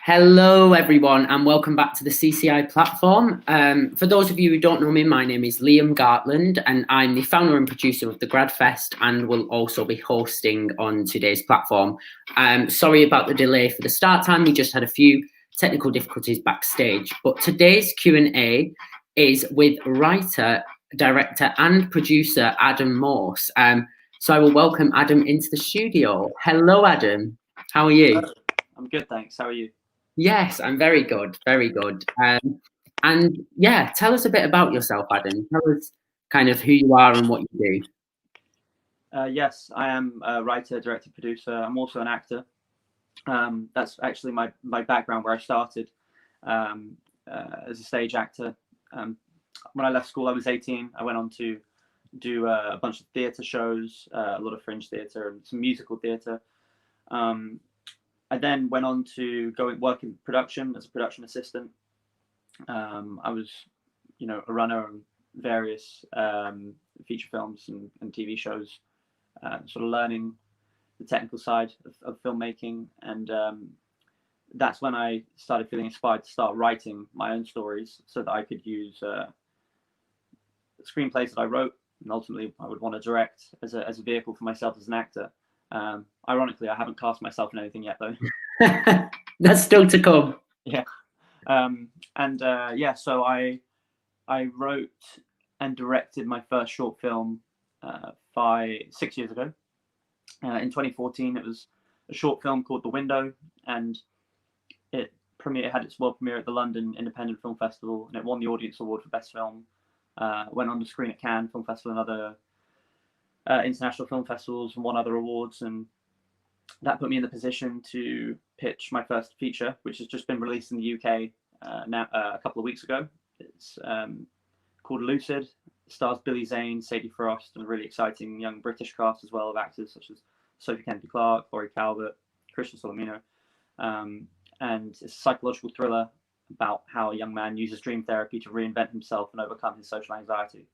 Hello, everyone, and welcome back to the CCI platform. For those of you who don't know me, my name is Liam Gartland, and I'm the founder and producer of the GradFest, and will also be hosting on today's platform. Sorry about the delay for the start time. We just had a few technical difficulties backstage. But today's Q&A is with writer, director, and producer Adam Morse. So I will welcome Adam into the studio. Hello, Adam. How are you? I'm good, thanks. How are you? Yes, I'm very good, very good. And yeah, tell us a bit about yourself, Adam. Tell us kind of who you are and what you do. Yes, I am a writer, director, producer. I'm also an actor. That's actually my background, where I started as a stage actor. When I left school, I was 18. I went on to do a bunch of theatre shows, a lot of fringe theatre and some musical theatre. I then went on to go and work in production as a production assistant. I was, a runner on various feature films and TV shows, sort of learning the technical side of filmmaking. And that's when I started feeling inspired to start writing my own stories so that I could use screenplays that I wrote, and ultimately I would want to direct as a vehicle for myself as an actor. Ironically, I haven't cast myself in anything yet, though. That's still to come. Yeah. So I wrote and directed my first short film 6 years ago. In 2014, it was a short film called The Window, and it had its world premiere at the London Independent Film Festival, and it won the Audience Award for Best Film. Went on to screen at Cannes Film Festival and other international film festivals, and won other awards, and that put me in the position to pitch my first feature, which has just been released in the UK now a couple of weeks ago. It's called Lucid. It stars Billy Zane, Sadie Frost, and a really exciting young British cast as well of actors such as Sophie Kennedy-Clarke, Laurie Calvert, Christian Solomino. And it's a psychological thriller about how a young man uses dream therapy to reinvent himself and overcome his social anxiety.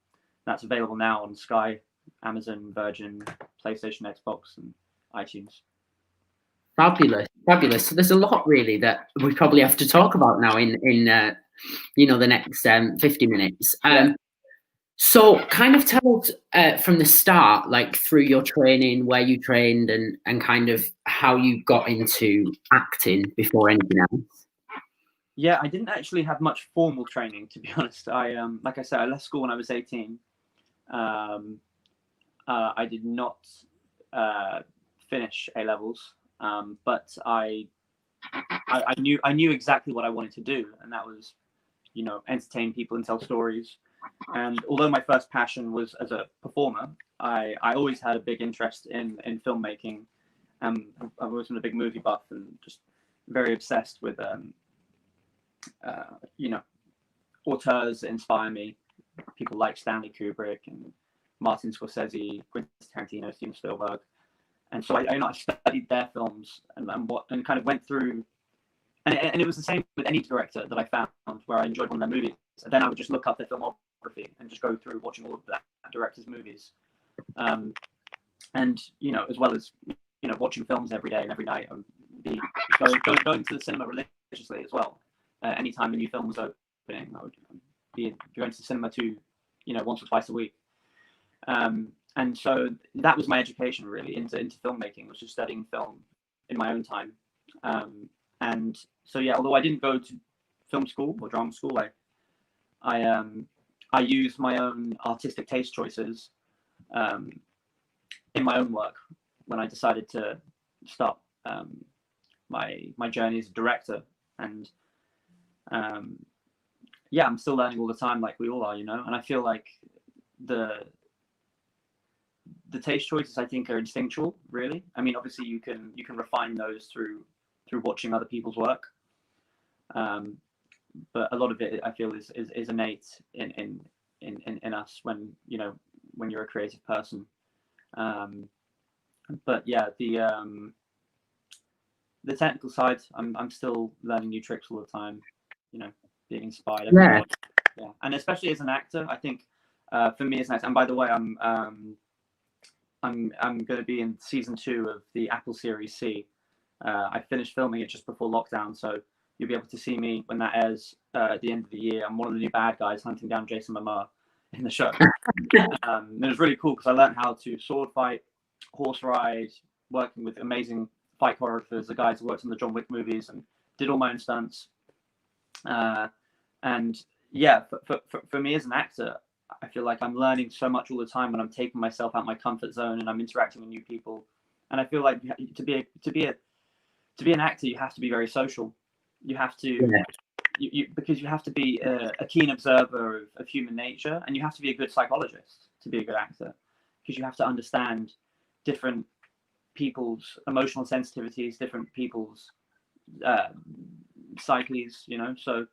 That's available now on Sky, Amazon, Virgin, PlayStation, Xbox, and iTunes. Fabulous, fabulous. So there's a lot really that we probably have to talk about now in the next 50 minutes. So kind of tell us from the start, like through your training, where you trained, and kind of how you got into acting before anything else. Yeah, I didn't actually have much formal training, to be honest. Like I said, I left school when I was 18. I did not finish A levels, but I knew exactly what I wanted to do, and that was, entertain people and tell stories. And although my first passion was as a performer, I always had a big interest in filmmaking. I've always been a big movie buff and just very obsessed with auteurs that inspire me. People like Stanley Kubrick and Martin Scorsese, Quentin Tarantino, Steven Spielberg. And so I studied their films and kind of went through, and it was the same with any director that I found where I enjoyed one of their movies. And then I would just look up their filmography and just go through watching all of that director's movies. And, as well as, watching films every day and every night. I would be going to the cinema religiously as well. Anytime a new film was opening, I would be going to the cinema too, once or twice a week. And so that was my education really into filmmaking, was just studying film in my own time. And so, yeah, although I didn't go to film school or drama school, I used my own artistic taste choices in my own work when I decided to start my journey as a director. And I'm still learning all the time, like we all are, and I feel like the taste choices, I think, are instinctual, really. I mean, obviously you can refine those through watching other people's work, but a lot of it, I feel, is innate in us when you're a creative person. But yeah, the technical side, I'm still learning new tricks all the time, being inspired. Yeah, and especially as an actor, I think for me as an actor, and by the way, I'm going to be in season 2 of the Apple Series C. I finished filming it just before lockdown, so you'll be able to see me when that airs at the end of the year. I'm one of the new bad guys hunting down Jason Momoa in the show. It was really cool because I learned how to sword fight, horse ride, working with amazing fight choreographers, the guys who worked on the John Wick movies, and did all my own stunts. And yeah, for me as an actor, I feel like I'm learning so much all the time when I'm taking myself out of my comfort zone and I'm interacting with new people. And I feel like to be an actor, you have to be very social. You have to, because you have to be a keen observer of human nature, and you have to be a good psychologist to be a good actor, because you have to understand different people's emotional sensitivities, different people's psyches, you know. So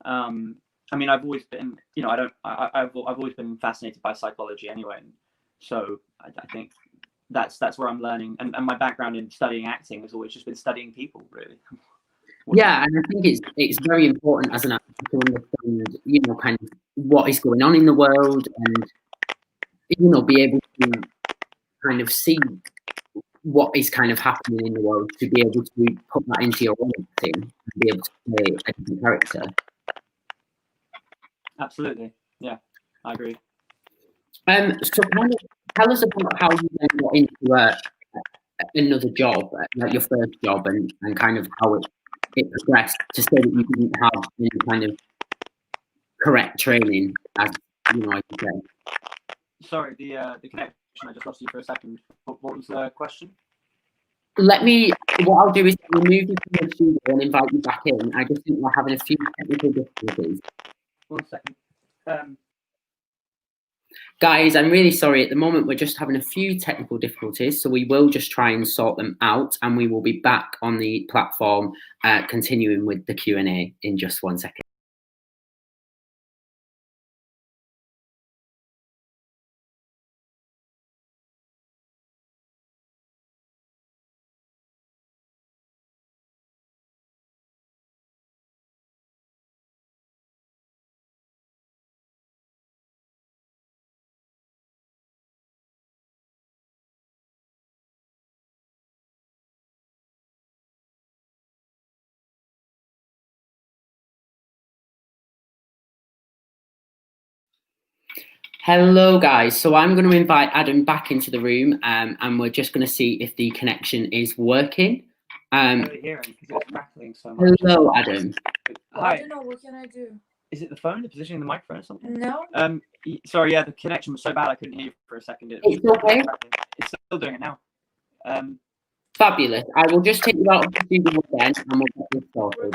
I mean, I've always been, you know, I've always been fascinated by psychology anyway. So I think that's where I'm learning, and my background in studying acting has always just been studying people, really. Yeah, and I think it's very important as an actor to understand, you know, kind of what is going on in the world, and you know, be able to kind of see what is kind of happening in the world, to be able to put that into your own acting and be able to play a different character. Absolutely, yeah, I agree. So kind of tell us about how you then got into another job, like your first job, and kind of how it progressed to say that you didn't have any kind of correct training, as you know, as you said. Sorry, the connection, I just lost you for a second. What was the question? What I'll do is remove you from the studio and invite you back in. I just think we're having a few technical difficulties. 1 second. Guys, I'm really sorry. At the moment, we're just having a few technical difficulties, so we will just try and sort them out, and we will be back on the platform, continuing with the Q&A in just 1 second. Hello, guys. So I'm going to invite Adam back into the room, and we're just going to see if the connection is working. Hearing because it's crackling so much. Hello, Adam. Hi. I don't know. What can I do? Is it the phone, the positioning of the microphone, or something? No. Sorry. Yeah, the connection was so bad I couldn't hear you for a second. It's okay. It's still doing it now. Fabulous. I will just take you out of the studio again, and we'll get this sorted.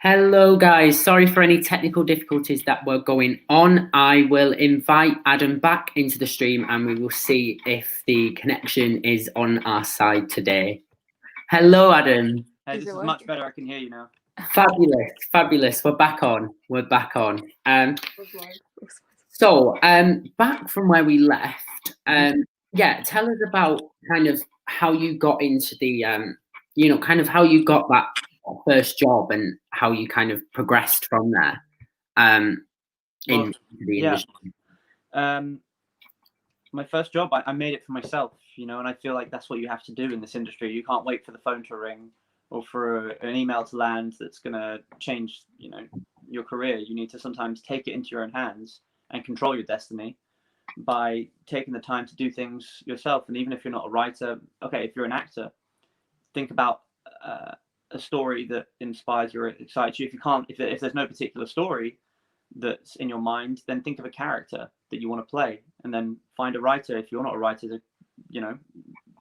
Hello, guys. Sorry for any technical difficulties that were going on. I will invite Adam back into the stream and we will see if the connection is on our side today. Hello, Adam. Hey, this is much better. I can hear you now. Fabulous, fabulous. We're back on. We're back on. So, back from where we left, yeah, tell us about kind of how you got into the, you know, kind of how you got that first job and how you kind of progressed from there into the industry. My first job, I made it for myself, you know, and I feel like that's what you have to do in this industry. You can't wait for the phone to ring or for an email to land that's going to change, you know, your career. You need to sometimes take it into your own hands and control your destiny by taking the time to do things yourself. And even if you're not a writer, okay, if you're an actor, think about a story that inspires you or excites you. If there's no particular story that's in your mind, then think of a character that you want to play, and then find a writer, if you're not a writer, to, you know,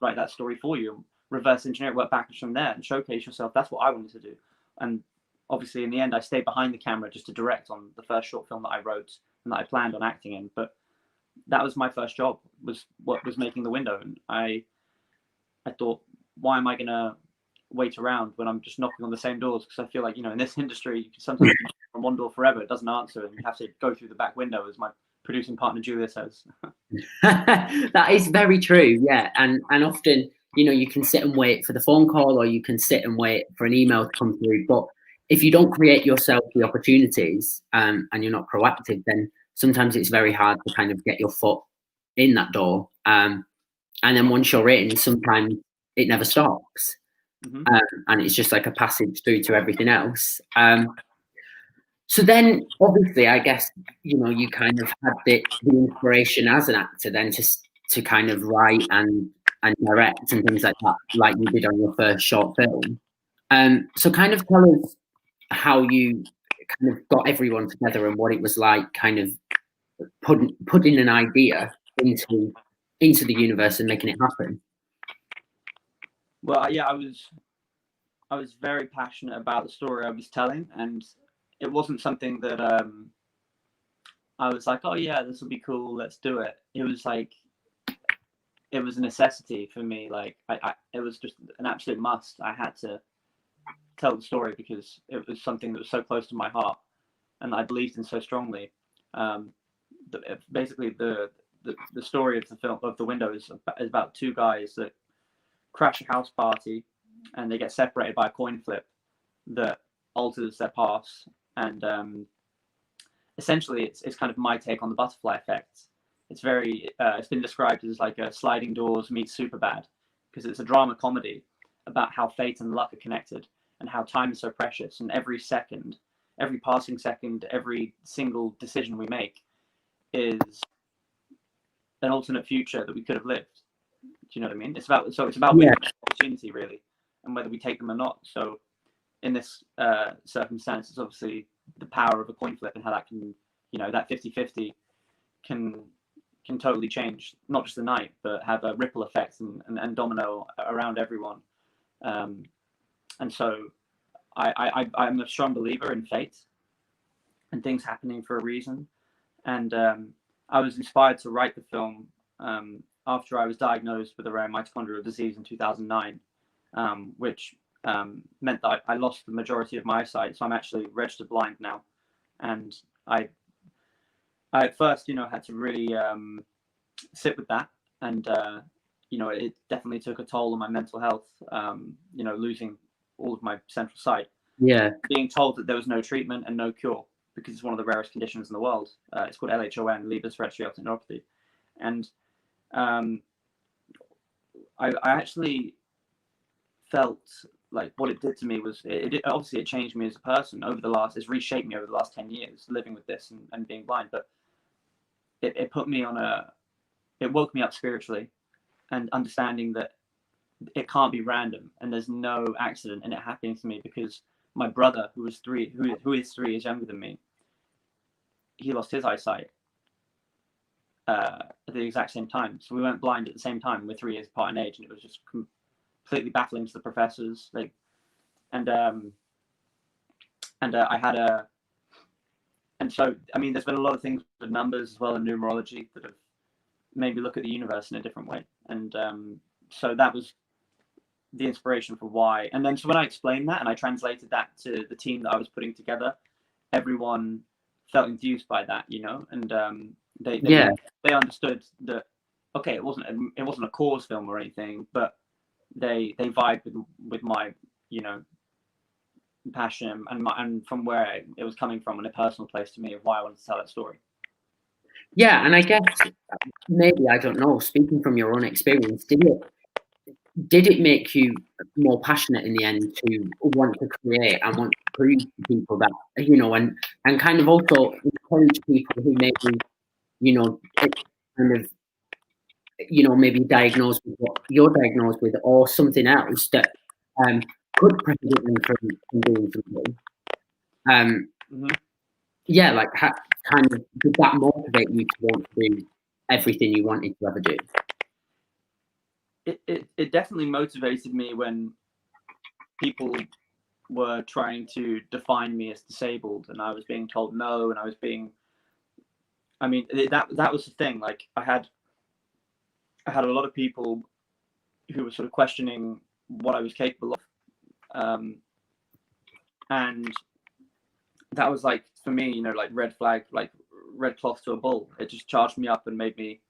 write that story for you, reverse engineer it, work backwards from there and showcase yourself. That's what I wanted to do. And obviously in the end I stayed behind the camera just to direct on the first short film that I wrote and that I planned on acting in. But that was my first job, was what was making The Window. And I thought, why am I gonna wait around when I'm just knocking on the same doors? Because I feel like, you know, in this industry you can sometimes knock on one door forever, it doesn't answer, and you have to go through the back window, as my producing partner Julia says. That is very true, yeah. And often, you know, you can sit and wait for the phone call, or you can sit and wait for an email to come through. But if you don't create yourself the opportunities and you're not proactive, then sometimes it's very hard to kind of get your foot in that door. And then once you're in, sometimes it never stops. And it's just like a passage through to everything else. So then, obviously, I guess, you know, you kind of had the inspiration as an actor then to kind of write and direct and things like that, like you did on your first short film. So kind of tell us how you kind of got everyone together and what it was like kind of putting an idea into the universe and making it happen. Well, yeah, I was very passionate about the story I was telling, and it wasn't something that I was like, oh yeah, this will be cool, let's do it. It was like, it was a necessity for me. Like, it was just an absolute must. I had to tell the story because it was something that was so close to my heart and I believed in so strongly. Basically, the story of the film, of The Window, is about two guys that crash a house party and they get separated by a coin flip that alters their paths. And essentially, it's kind of my take on the butterfly effect. It's very, it's been described as like a Sliding Doors meets Superbad, because it's a drama comedy about how fate and luck are connected and how time is so precious, and every second, every passing second, every single decision we make is an alternate future that we could have lived. Do you know what I mean? It's about opportunity, really, and whether we take them or not. So in this circumstance, it's obviously the power of a coin flip and how that can, you know, that 50-50 can totally change not just the night, but have a ripple effect and domino around everyone. And so I'm a strong believer in fate and things happening for a reason. And I was inspired to write the film after I was diagnosed with a rare mitochondrial disease in 2009, which meant that I lost the majority of my eyesight. So I'm actually registered blind now. And I at first, you know, had to really sit with that. And, you know, it definitely took a toll on my mental health, you know, losing all of my central sight. Yeah. Being told that there was no treatment and no cure because it's one of the rarest conditions in the world. It's called LHON, Leber's hereditary optic neuropathy. And I actually felt like what it did to me was, obviously it changed me as a person it's reshaped me over the last 10 years living with this and being blind. But it put me on it woke me up spiritually, and understanding that it can't be random and there's no accident in it happening to me, because my brother, who is 3 years younger than me, he lost his eyesight at the exact same time. So we went blind at the same time. We're 3 years apart in age, and it was just completely baffling to the professors. Like, and and I had a, and so I mean, there's been a lot of things with numbers as well and numerology that have made me look at the universe in a different way, and so that was the inspiration for why. And then so when I explained that and I translated that to the team that I was putting together, everyone felt enthused by that, you know, and they understood that, okay, it wasn't a cause film or anything, but they vibed with my, you know, passion and from where it was coming from in a personal place to me of why I wanted to tell that story. Yeah, and I guess maybe, I don't know, speaking from your own experience, did it make you more passionate in the end to want to create and want to prove to people that, you know, and kind of also encourage people who maybe, you know, kind of, you know, maybe diagnosed with what you're diagnosed with or something else that could prohibit them from doing something? Yeah, like kind of did that motivate you to want to do everything you wanted to ever do? It definitely motivated me when people were trying to define me as disabled and I was being told no, and I was being, I mean, that was the thing. Like I had a lot of people who were sort of questioning what I was capable of, and that was like, for me, you know, like red flag, like red cloth to a bull. It just charged me up and made me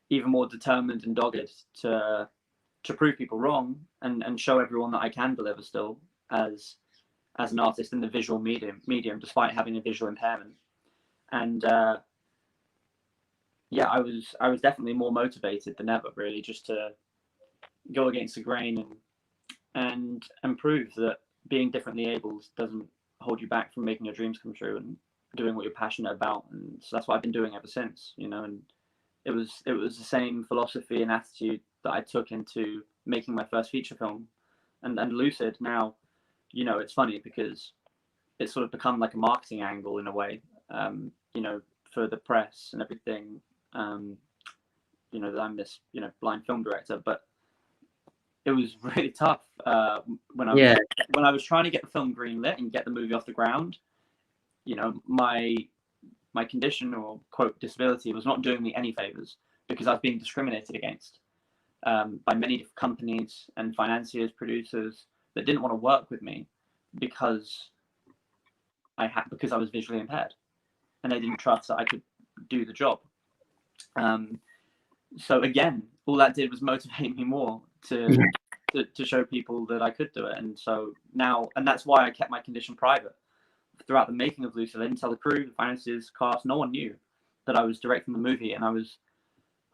even more determined and dogged to prove people wrong and show everyone that I can deliver still as an artist in the visual medium despite having a visual impairment. And yeah, I was definitely more motivated than ever, really, just to go against the grain and prove that being differently abled doesn't hold you back from making your dreams come true and doing what you're passionate about. And so that's what I've been doing ever since, you know. And it was the same philosophy and attitude that I took into making my first feature film and Lucid. Now, you know, it's funny because it's sort of become like a marketing angle in a way, you know, for the press and everything, you know, that I'm this, you know, blind film director. But it was really tough when I was trying to get the film greenlit and get the movie off the ground. You know, my condition, or quote disability, was not doing me any favors because I was being discriminated against by many different companies and financiers, producers that didn't want to work with me because I was visually impaired, and they didn't trust that I could do the job. So again, all that did was motivate me more to show people that I could do it. And so now, and that's why I kept my condition private throughout the making of Lucid. I didn't tell the crew, the financiers, cast. No one knew that I was directing the movie, and I was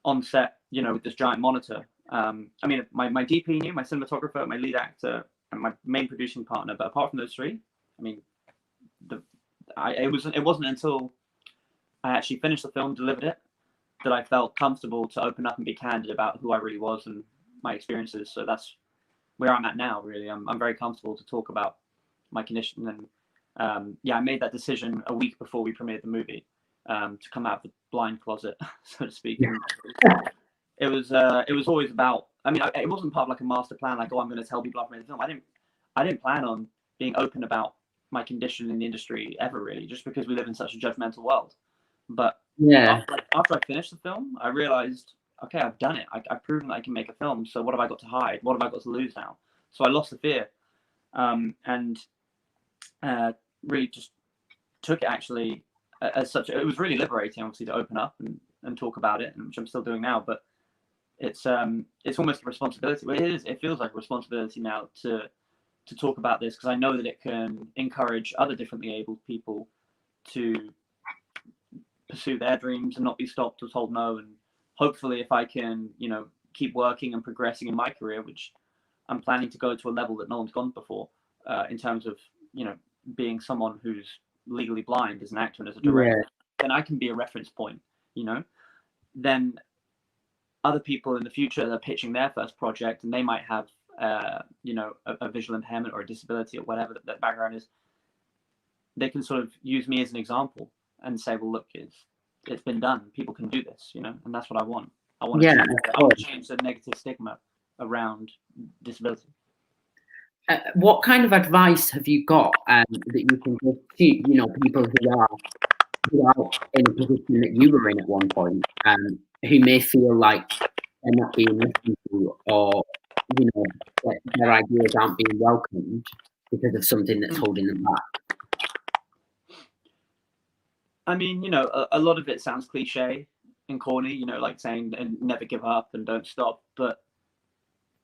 on set, you know, with this giant monitor. I mean, my DP knew, my cinematographer, my lead actor, and my main producing partner. But apart from those three, I mean, it wasn't until I actually finished the film, delivered it, that I felt comfortable to open up and be candid about who I really was and my experiences. So that's where I'm at now, really. I'm very comfortable to talk about my condition. And yeah, I made that decision a week before we premiered the movie, to come out of the blind closet, so to speak. And it was always about, I mean, it wasn't part of like a master plan, like, oh, I'm going to tell people I've made the film. I didn't plan on being open about my condition in the industry ever, really, just because we live in such a judgmental world. But yeah, after I finished the film, I realized, okay, I've done it. I've proven that I can make a film. So what have I got to hide? What have I got to lose now? So I lost the fear, and really just took it actually as such. It was really liberating, obviously, to open up and talk about it, which I'm still doing now. But it's almost a responsibility. Well, it feels like a responsibility now to talk about this, because I know that it can encourage other differently abled people to pursue their dreams and not be stopped or told no. And hopefully, if I can, you know, keep working and progressing in my career, which I'm planning to go to a level that no one's gone before, in terms of, you know, being someone who's legally blind as an actor and as a director, then I can be a reference point, you know. Then other people in the future, they're pitching their first project and they might have, you know, a visual impairment or a disability or whatever that background is. They can sort of use me as an example and say, well, look, it's been done. People can do this, you know, and that's what I want. I want to change the negative stigma around disability. what kind of advice have you got that you can give to, you know, people who are in a position that you were in at one point, who may feel like they're not being listened to, or, you know, that their ideas aren't being welcomed because of something that's holding them back? I mean, you know, a lot of it sounds cliche and corny, you know, like saying and never give up and don't stop, but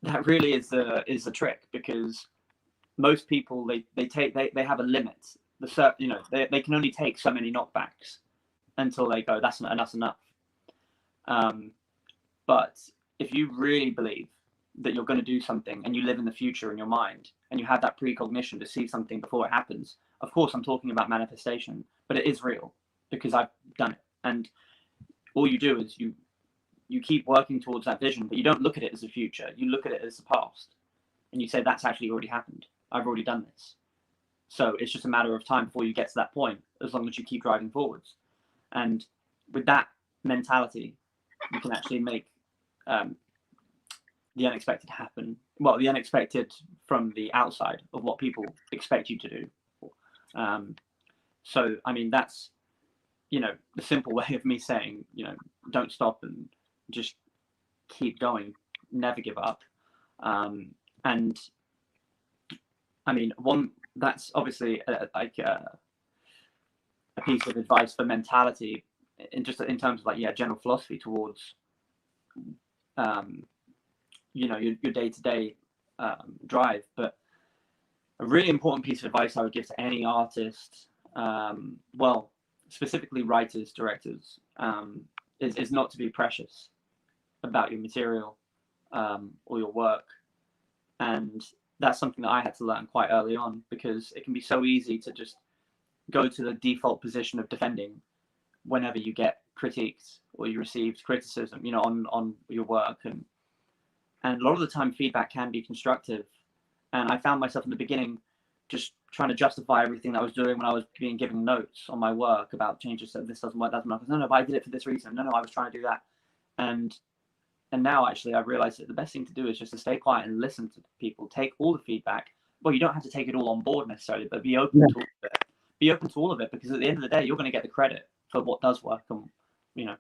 that really is the trick, because most people they have a limit. You know, they can only take so many knockbacks until they go, that's enough. But if you really believe that you're going to do something and you live in the future in your mind and you have that precognition to see something before it happens, of course I'm talking about manifestation, but it is real because I've done it. And all you do is you keep working towards that vision, but you don't look at it as the future. You look at it as the past, and you say, that's actually already happened. I've already done this. So it's just a matter of time before you get to that point, as long as you keep driving forwards. And with that mentality, you can actually make the unexpected happen. Well, the unexpected from the outside of what people expect you to do. So, I mean, that's, you know, the simple way of me saying, you know, don't stop and just keep going, never give up. And I mean, that's obviously a piece of advice for mentality, in terms of, like, yeah, general philosophy towards you know, your day-to-day drive. But a really important piece of advice I would give to any artist, well, specifically writers, directors, is not to be precious about your material or your work. And that's something that I had to learn quite early on, because it can be so easy to just go to the default position of defending whenever you get critiqued or you received criticism, you know, on your work. And a lot of the time feedback can be constructive. And I found myself in the beginning just trying to justify everything that I was doing when I was being given notes on my work about changes. So this doesn't work, that's not. No, but I did it for this reason. No, I was trying to do that. And now actually I've realized that the best thing to do is just to stay quiet and listen to people, take all the feedback. Well, you don't have to take it all on board necessarily, but be open to all of it. Be open to all of it, because at the end of the day, you're going to get the credit for what does work. And, you know,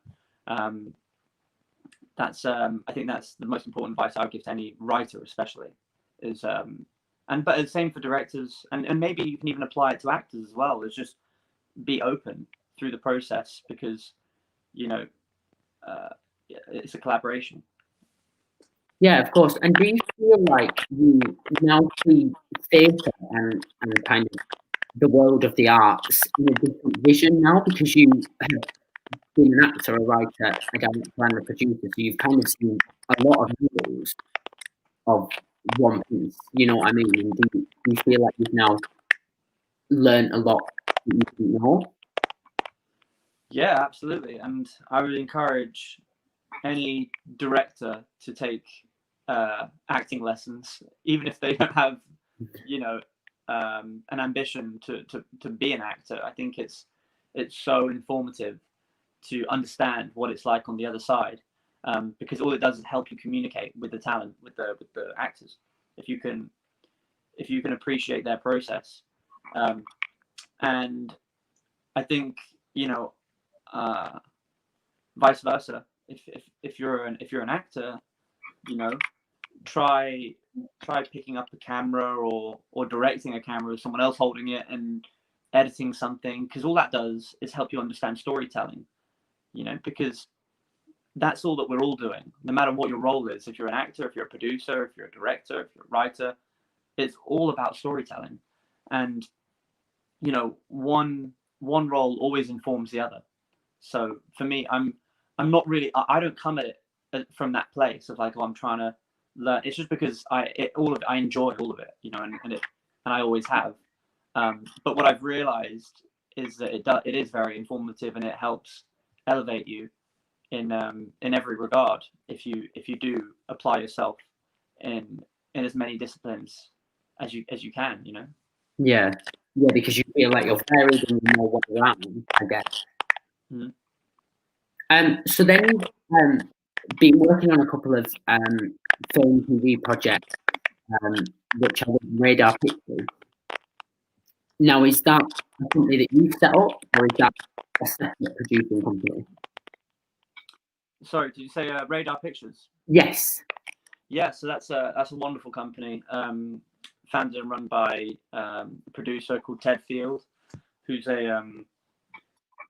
that's I think that's the most important advice I would give to any writer, especially, is but the same for directors, and maybe you can even apply it to actors as well. Is just be open through the process, because, you know, it's a collaboration. Yeah, of course. And do you feel like you now see theatre and kind of the world of the arts in a different vision now, because you have been an actor, a writer, a director, and a producer, so you've kind of seen a lot of levels of one piece, you know what I mean? And do you feel like you've now learned a lot that you didn't know? Yeah, absolutely. And I would encourage any director to take acting lessons, even if they don't have, you know, an ambition to be an actor. I think it's so informative to understand what it's like on the other side, because all it does is help you communicate with the talent, with the actors. If you can appreciate their process, and I think, you know, vice versa. If you're an actor, you know, try picking up a camera or directing a camera with someone else holding it and editing something, because all that does is help you understand storytelling, you know, because that's all that we're all doing, no matter what your role is. If you're an actor, if you're a producer, if you're a director, if you're a writer, it's all about storytelling. And, you know, one role always informs the other. So for me, I'm not really, I don't come at it from that place of like, oh, I'm trying to learn. It's just because I enjoy all of it, you know, and I always have. But what I've realized is that it is very informative, and it helps elevate you in every regard if you do apply yourself in as many disciplines as you can, you know. Yeah, because you feel like you're varied and you know what you're at, I guess. Mm-hmm. So then you've been working on a couple of film TV projects. which are Radar Pictures. Now, is that a company that you've set up, or is that a separate producing company? Sorry, did you say Radar Pictures? Yes. Yeah, so that's a wonderful company, founded and run by a producer called Ted Field, who's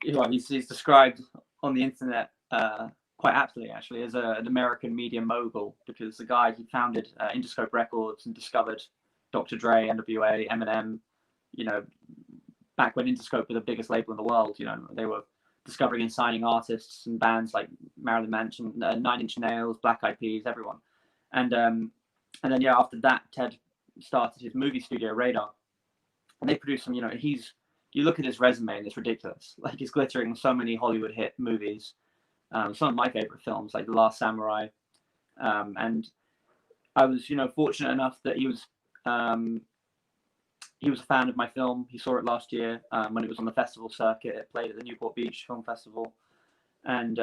he's described on the internet quite aptly, actually, as an American media mogul, because the guy, he founded Interscope Records and discovered Dr. Dre, NWA, Eminem, back when Interscope were the biggest label in the world. They were discovering and signing artists and bands like Marilyn Manson, 9 Inch Nails, Black Eyed Peas, everyone. And then after that, Ted started his movie studio, Radar, and they produced some. You look at his resume and it's ridiculous. Like, he's glittering so many Hollywood hit movies. Some of my favorite films, like The Last Samurai, and I was, fortunate enough that he was a fan of my film. He saw it last year when it was on the festival circuit. It played at the Newport Beach Film Festival, and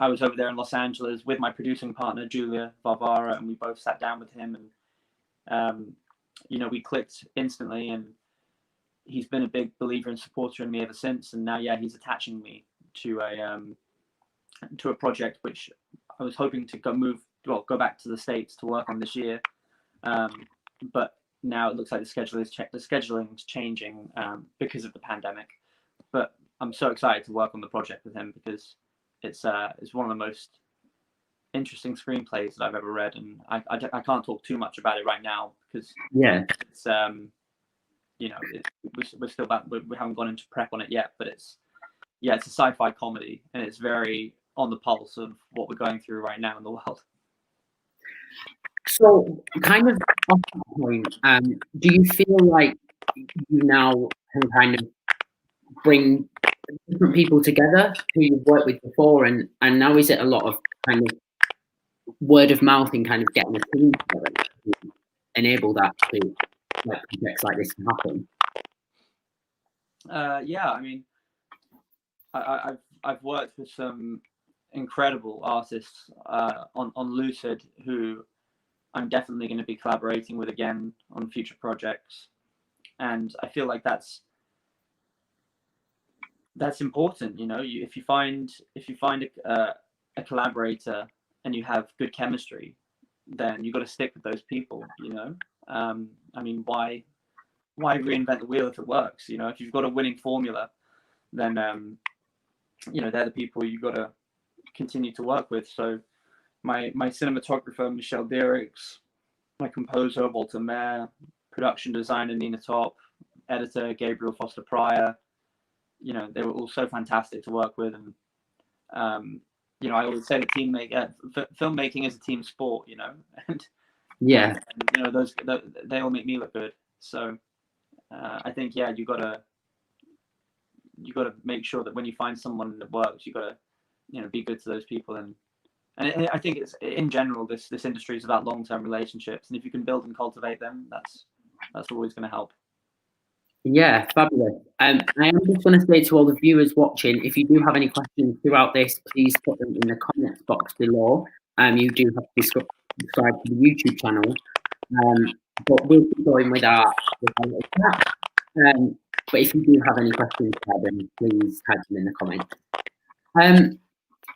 I was over there in Los Angeles with my producing partner Julia Varvara, and we both sat down with him, and we clicked instantly. And he's been a big believer and supporter in me ever since. And now, he's attaching me to a project which I was hoping to go back to the States to work on this year, but now it looks like the scheduling's changing because of the pandemic. But I'm so excited to work on the project with him because it's one of the most interesting screenplays that I've ever read, and I can't talk too much about it right now because it's we're still we haven't gone into prep on it yet, but it's a sci-fi comedy, and it's very on the pulse of what we're going through right now in the world. So, kind of off that point, do you feel like you now can kind of bring different people together who you've worked with before, and now is it a lot of kind of word of mouth and kind of getting a team together to enable that to, like, projects like this to happen? I mean, I've worked with some incredible artists on Lucid, who I'm definitely going to be collaborating with again on future projects, and I feel like that's important. If you find a collaborator and you have good chemistry, then you've got to stick with those people. I mean, why reinvent the wheel if it works? If you've got a winning formula, then they're the people you've got to continue to work with. So my cinematographer Michelle Diericks, my composer Walter Mayer, production designer Nina Top, editor Gabriel Foster Pryor, they were all so fantastic to work with. And I always say filmmaking is a team sport, and those they all make me look good. So I think you got to make sure that when you find someone that works, you got to be good to those people. And I think it's, in general, this industry is about long-term relationships, and if you can build and cultivate them, that's always going to help. Yeah, fabulous. I am just going to say to all the viewers watching, if you do have any questions throughout this, please put them in the comments box below. You do have to subscribe to the YouTube channel, but we'll keep going with our chat. But if you do have any questions, then please type them in the comments.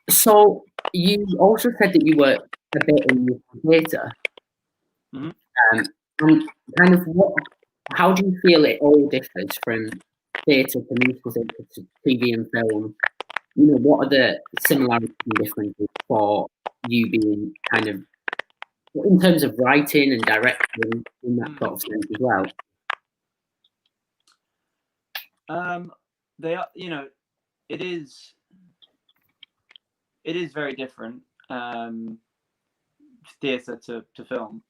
So you also said that you worked a bit in theatre. Mm-hmm. And kind of how do you feel it all differs from theatre to musical theatre to TV and film? What are the similarities and differences for you being kind of, in terms of writing and directing, in that sort of sense as well? They are, it is very different, theatre to film.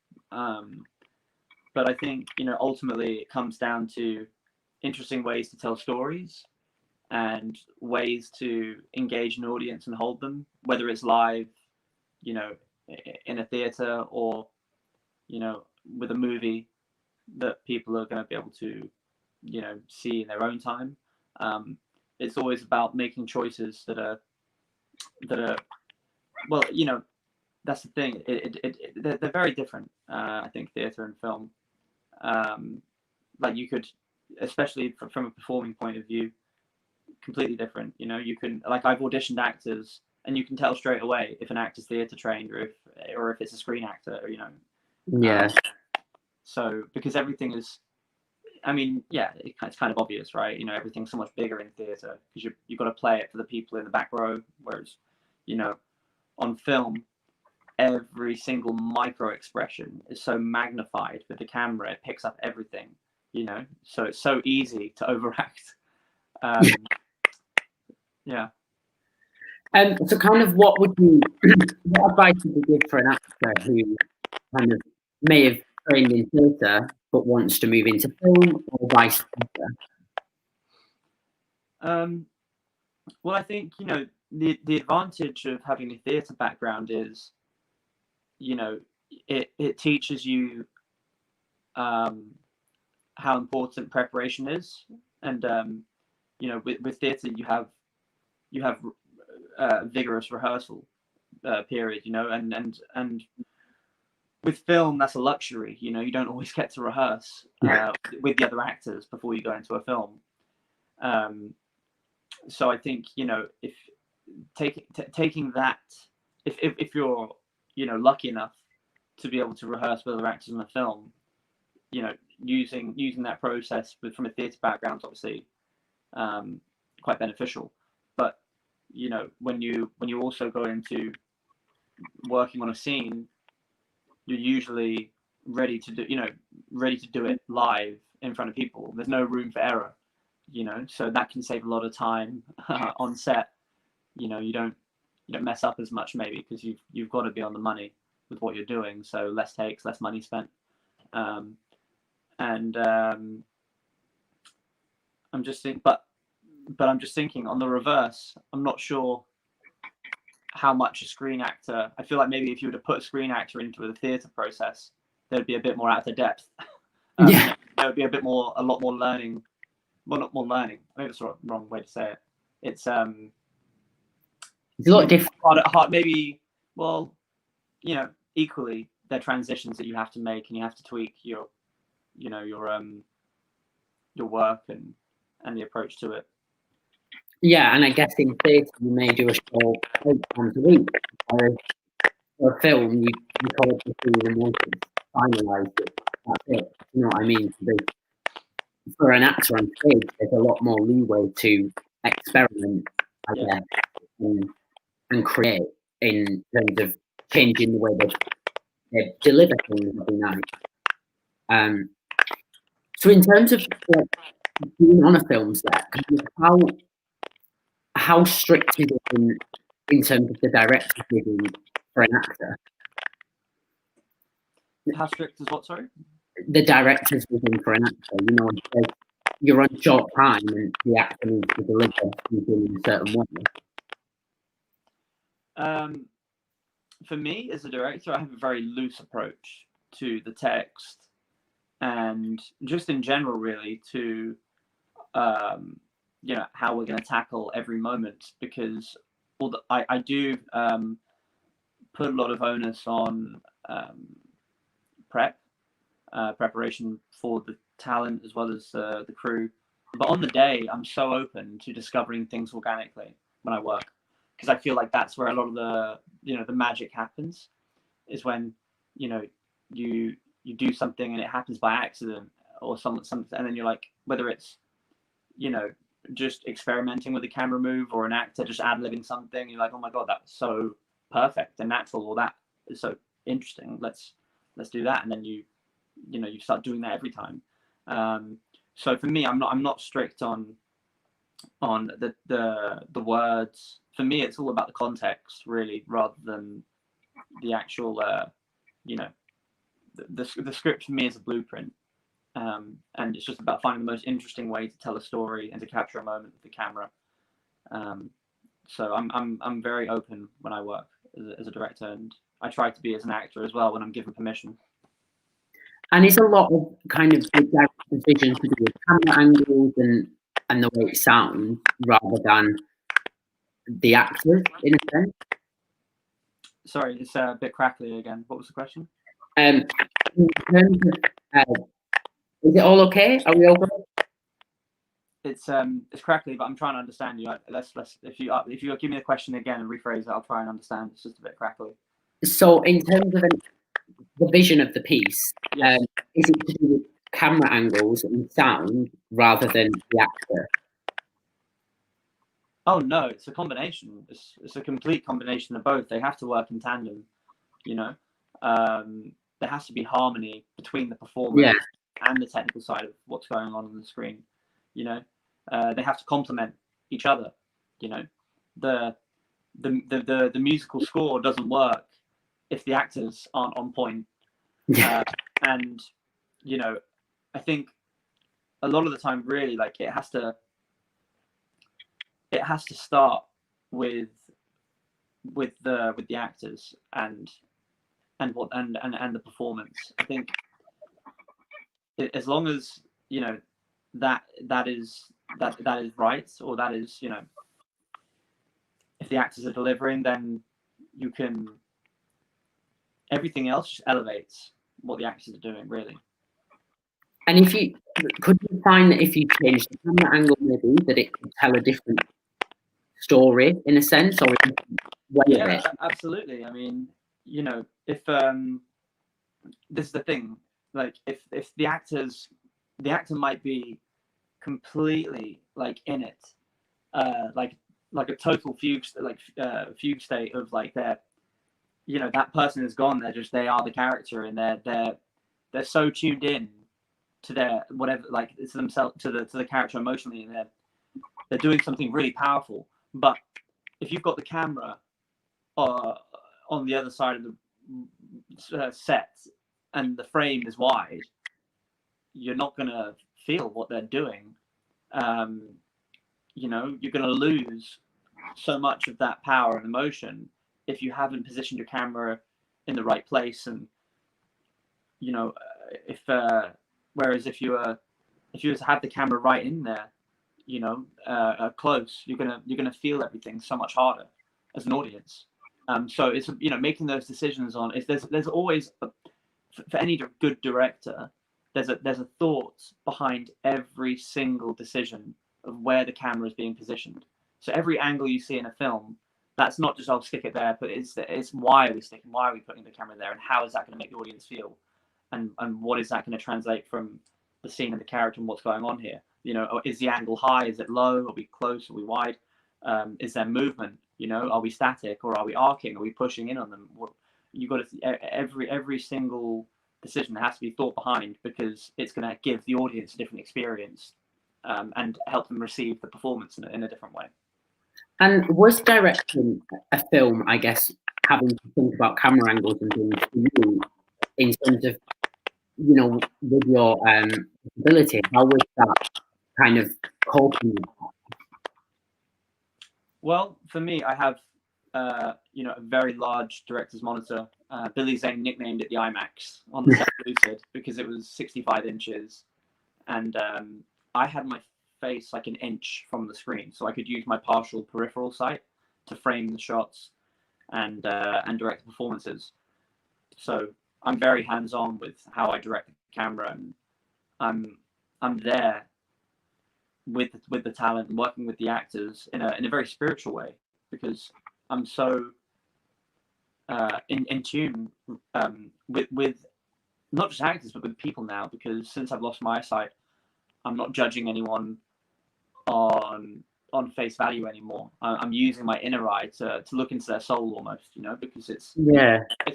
But I think, ultimately it comes down to interesting ways to tell stories and ways to engage an audience and hold them, whether it's live, in a theatre, or, with a movie that people are going to be able to, see in their own time. It's always about making choices that are well, that's the thing. They're very different. I think theatre and film. Like you could, especially from a performing point of view, completely different. You know, you can, like, I've auditioned actors, and you can tell straight away if an actor's theatre trained or if it's a screen actor. You know. Yeah. So because everything is, I mean, yeah, it's kind of obvious, right? You know, everything's so much bigger in theatre because you've got to play it for the people in the back row, whereas, you know, on film, every single micro expression is so magnified with the camera. It picks up everything, you know, so it's so easy to overact. Yeah. So kind of what advice would you give for an actor who kind of may have trained in theatre but wants to move into film, or vice versa? Well, I think, you know, the advantage of having a theatre background is, you know, it teaches you how important preparation is, and you know, with theatre you have vigorous rehearsal period, you know, and with film that's a luxury. You know, you don't always get to rehearse with the other actors before you go into a film. So I think, you know, if taking that, if you're, you know, lucky enough to be able to rehearse with other actors in a film, you know, using that process from a theatre background is obviously quite beneficial. But, you know, when you also go into working on a scene, you're usually ready to do it live in front of people. There's no room for error, you know, so that can save a lot of time on set. You know, you don't mess up as much maybe because you've got to be on the money with what you're doing, so less takes, less money spent. I'm just thinking on the reverse, I'm not sure how much a screen actor, I feel like maybe if you were to put a screen actor into the theatre process, there'd be a bit more out of the depth. Yeah. There would be a lot more learning. Well, not more learning. I think that's the wrong way to say it. It's a lot different. Hard, maybe. Well, you know, equally, they're transitions that you have to make, and you have to tweak your work and the approach to it. Yeah, and I guess in theatre you may do a show 8 times a week, or for a film you call it the scene and finalise it. That's it. You know what I mean? For an actor on stage, there's a lot more leeway to experiment, I guess, and create in terms of changing the way they deliver things every night. So in terms of being on a film set, how strict is it in terms of the director's vision for an actor? How strict is what, sorry? The director's vision for an actor. You know, you're on short time and the actor needs to deliver something in a certain way. For me, as a director, I have a very loose approach to the text and just in general, really, to you know, how we're going to tackle every moment, because I do put a lot of onus on preparation for the talent as well as the crew. But on the day, I'm so open to discovering things organically when I work, because I feel like that's where a lot of the magic happens, is when, you know, you do something and it happens by accident or something, and then you're like, whether it's, you know, just experimenting with the camera move or an actor just ad-libbing something, you're like, oh my god, that's so perfect and natural, or that is so interesting, let's do that, and then you start doing that every time. So for me, I'm not strict on the words. For me, it's all about the context, really, rather than the actual you know, the script for me is a blueprint. And it's just about finding the most interesting way to tell a story and to capture a moment with the camera. So I'm very open when I work as a director, and I try to be as an actor as well when I'm given permission. And it's a lot of kind of the director's vision to do with camera angles and the way it sounds, rather than the actors, in a sense. Sorry, it's a bit crackly again. What was the question? In terms of, is it all okay? Are we over? It's crackly, but I'm trying to understand you. Let's if you give me the question again and rephrase it, I'll try and understand. It's just a bit crackly. So in terms of the vision of the piece, Yes. is it to do with camera angles and sound rather than the actor? Oh no, it's a combination. It's a complete combination of both. They have to work in tandem. You know, there has to be harmony between the performance and the technical side of what's going on the screen. You know, they have to complement each other. You know, the musical score doesn't work if the actors aren't on point. And you know, I think a lot of the time, really, like it has to start with the actors and the performance. I think as long as you know that is right, or that is, you know, if the actors are delivering, then you can, everything else just elevates what the actors are doing, really. And if you could you find that if you change the camera angle, maybe that it could tell a different story in a sense, or way of it? Absolutely. I mean, you know, if this is the thing, like if the actor might be completely like in it, like a total fugue state of like they're, you know, that person is gone. They are the character, and they're so tuned in to their whatever, like it's themselves, to the character emotionally, and they're doing something really powerful. But if you've got the camera on the other side of the set and the frame is wide, you're not going to feel what they're doing. You know, you're going to lose so much of that power and emotion if you haven't positioned your camera in the right place. And you know, whereas if you were to have the camera right in there, you know, close, you're gonna feel everything so much harder as an audience. So it's, you know, making those decisions on, if there's always for any good director, there's a thought behind every single decision of where the camera is being positioned. So every angle you see in a film, that's not just, I'll stick it there, but it's why are we putting the camera there, and how is that going to make the audience feel, and what is that going to translate from the scene and the character and what's going on here. You know, is the angle high? Is it low? Are we close? Are we wide? Is there movement? You know, are we static, or are we arcing? Are we pushing in on them? You got to, every single decision has to be thought behind, because it's going to give the audience a different experience, and help them receive the performance in a different way. And was directing a film, I guess, having to think about camera angles and things for you, in terms of, you know, with your ability, how was that kind of coping with that? Well, for me, I have, you know, a very large director's monitor. Billy Zane nicknamed it the IMAX on the set of Lucid, because it was 65 inches, and I had my face like an inch from the screen, so I could use my partial peripheral sight to frame the shots and direct the performances. So I'm very hands-on with how I direct the camera, and I'm there with the talent, working with the actors in a very spiritual way, because I'm so in tune with not just actors, but with people now, because since I've lost my eyesight, I'm not judging anyone on face value anymore. I'm using my inner eye to look into their soul almost, you know, because it's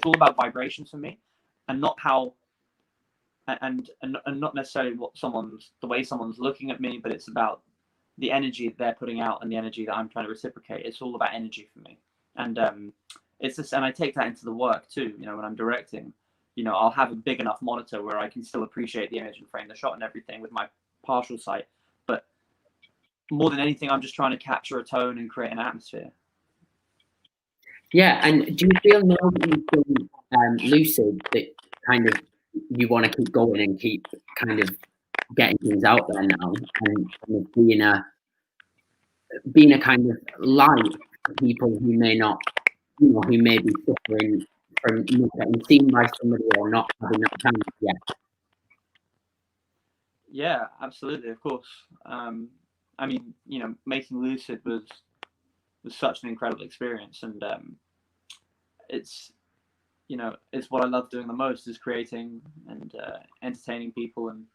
all about vibrations for me, and not how and not necessarily the way someone's looking at me, but it's about the energy that they're putting out and the energy that I'm trying to reciprocate. It's all about energy for me, and it's just, and I take that into the work too. You know, when I'm directing, you know, I'll have a big enough monitor where I can still appreciate the image and frame the shot and everything with my partial sight, but more than anything, I'm just trying to capture a tone and create an atmosphere. Yeah, and do you feel now that you've done Lucid that kind of you want to keep going and keep kind of getting things out there now, and kind of being a kind of light for people who may not who may be suffering from not getting seen by somebody or not having that chance yet? Yeah, absolutely, of course. I mean, making Lucid was such an incredible experience, and it's it's what I love doing the most, is creating and entertaining people, and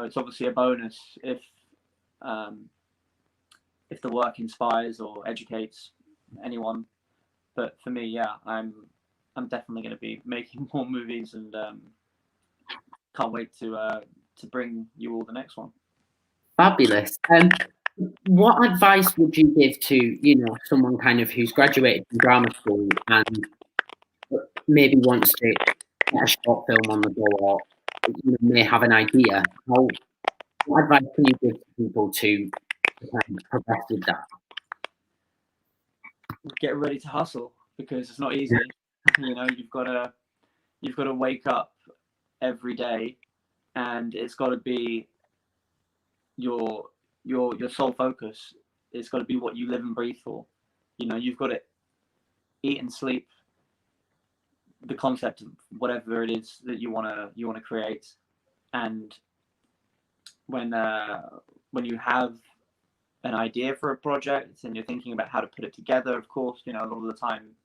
it's obviously a bonus if the work inspires or educates anyone. But for me, yeah, I'm definitely going to be making more movies, and can't wait to bring you all the next one. Fabulous. What advice would you give to someone kind of who's graduated from drama school and maybe wants to get a short film on the go, or may have an idea? What advice can you give to people to kind of progress with that? Get ready to hustle, because it's not easy. You've got to wake up every day, and it's got to be your sole focus. It's got to be what you live and breathe for. You've got to eat and sleep the concept of whatever it is that you want to create. And when you have an idea for a project and you're thinking about how to put it together, of course, a lot of the time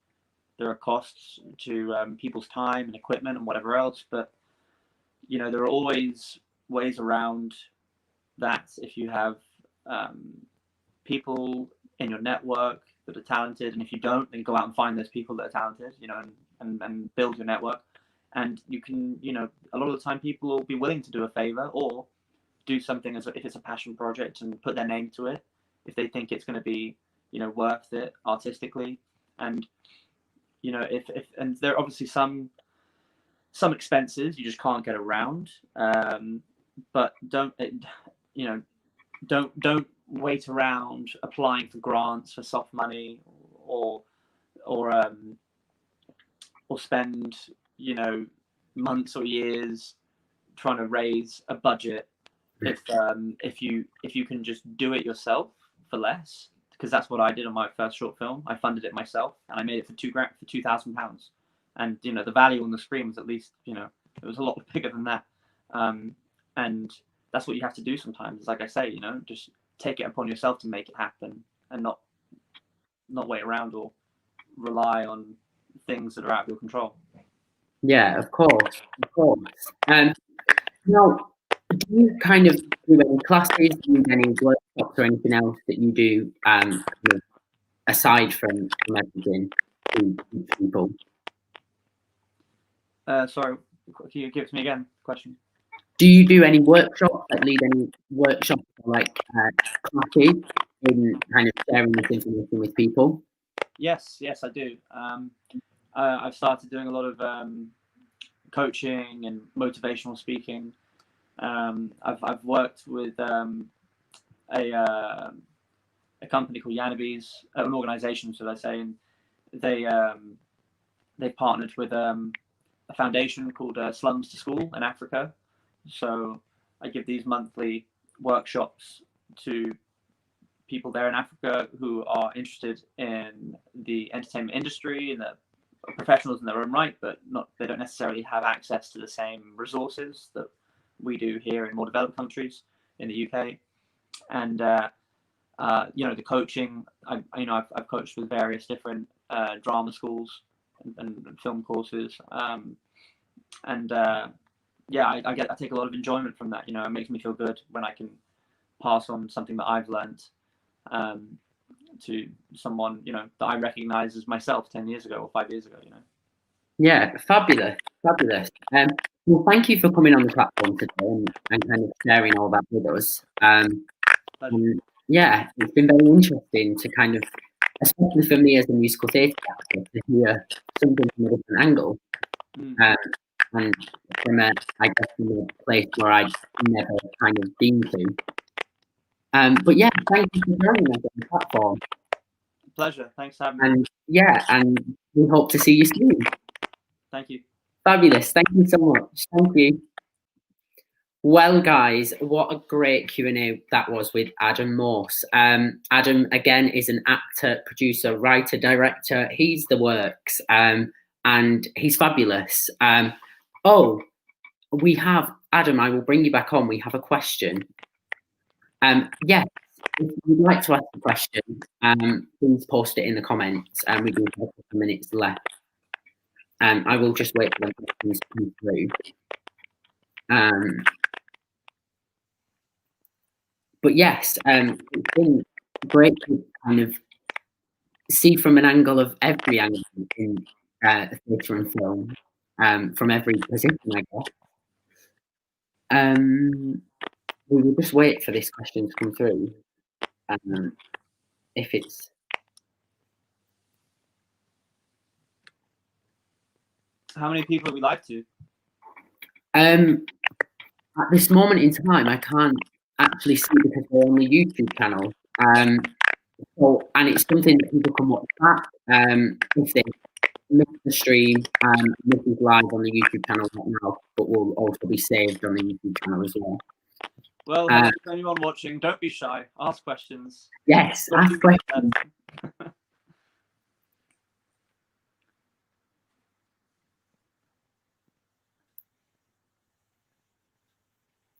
there are costs to people's time and equipment and whatever else, but there are always ways around that. If you have people in your network that are talented, and if you don't, then go out and find those people that are talented, and build your network. And you can, a lot of the time people will be willing to do a favor or do something if it's a passion project, and put their name to it if they think it's going to be worth it artistically. And if and there are obviously some expenses you just can't get around, but don't wait around applying for grants for soft money, or spend months or years trying to raise a budget if you can just do it yourself for less. Because that's what I did on my first short film. I funded it myself, and I made it for £2,000, and the value on the screen was at least it was a lot bigger than that. And that's what you have to do sometimes. Like I say, just take it upon yourself to make it happen, and not wait around or rely on things that are out of your control. Yeah, of course. Now, do you kind of do any classes, do any workshops or anything else that you do aside from everything to people? Sorry, can you give it to me again? Question. Do you do any workshops, lead any workshops or classes in kind of sharing this information with people? Yes, I do. I've started doing a lot of coaching and motivational speaking. I've worked with a company called Yanabees, an organization, should I say, and they partnered with a foundation called Slums to School in Africa. So I give these monthly workshops to people there in Africa who are interested in the entertainment industry, and the professionals in their own right, but they don't necessarily have access to the same resources that we do here in more developed countries in the UK. And the coaching, I've coached with various different drama schools and film courses, I take a lot of enjoyment from that. It makes me feel good when I can pass on something that I've learned to someone that I recognize as myself 10 years ago or 5 years ago. Yeah, fabulous. Well, thank you for coming on the platform today and kind of sharing all that with us. Yeah, it's been very interesting to kind of, especially for me as a musical theatre actor, to hear something from a different angle. And from a place where I'd never kind of been to. But yeah, thank you for joining us on the platform. Pleasure. Thanks for having me. And we hope to see you soon. Thank you. Fabulous. Thank you so much. Thank you. Well, guys, what a great Q&A that was with Adam Morse. Adam, again, is an actor, producer, writer, director. He's the works, and he's fabulous. We have, Adam, I will bring you back on. We have a question. Yes, if you'd like to ask a question, please post it in the comments. We do have a couple of minutes left. I will just wait for the questions to come through. But yes, it's been great to kind of see from an angle of every angle in theatre and film, from every position, I guess. We will just wait for this question to come through. If it's... How many people are we live to? At this moment in time, I can't actually see because we're on the YouTube channel. And it's something that people can watch back if they miss the stream. This is live on the YouTube channel right now, but will also be saved on the YouTube channel as well. Well, hello to anyone watching, don't be shy. Ask questions. Yes, ask questions.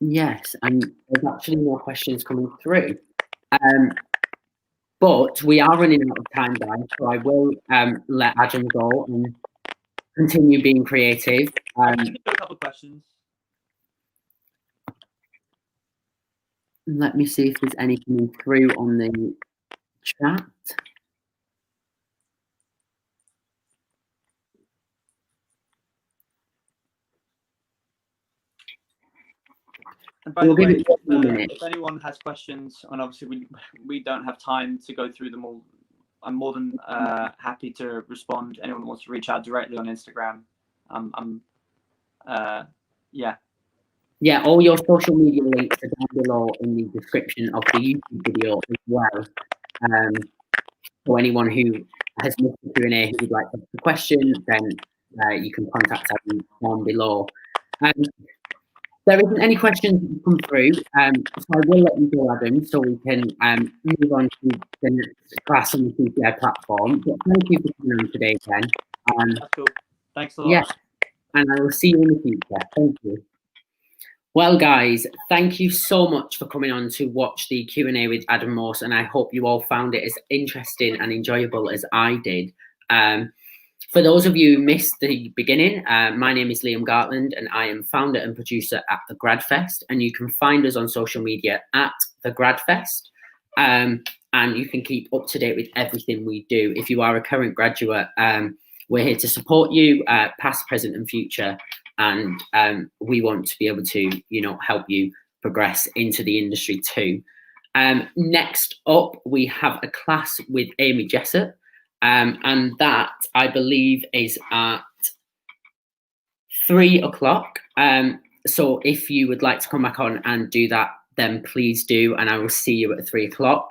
Yes, and there's actually more questions coming through. But we are running out of time, guys, so I will let Adam go and continue being creative. A couple of questions. Let me see if there's any coming through on the chat. And by the way, if anyone has questions, and obviously we don't have time to go through them all, I'm more than happy to respond. Anyone who wants to reach out directly on Instagram, Yeah, all your social media links are down below in the description of the YouTube video as well. For anyone who has missed the Q&A who would like to ask a question, then you can contact us down below. There isn't any questions that come through, so I will let you go, Adam, so we can move on to the next class on the CCI platform. But thank you for coming on today, Ken. That's cool. Thanks a lot. Yeah, and I will see you in the future. Thank you. Well, guys, thank you so much for coming on to watch the Q&A with Adam Morse, and I hope you all found it as interesting and enjoyable as I did. For those of you who missed the beginning, my name is Liam Gartland, and I am founder and producer at The Gradfest, and you can find us on social media at The Gradfest, and you can keep up to date with everything we do. If you are a current graduate, we're here to support you, past, present, and future. And we want to be able to, help you progress into the industry too. Next up, we have a class with Amy Jessup, and that, I believe, is at 3 o'clock. So if you would like to come back on and do that, then please do, and I will see you at 3 o'clock.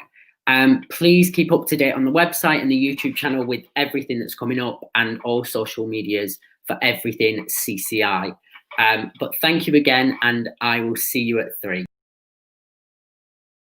Please keep up to date on the website and the YouTube channel with everything that's coming up and all social medias for everything CCI. But thank you again, and I will see you at 3.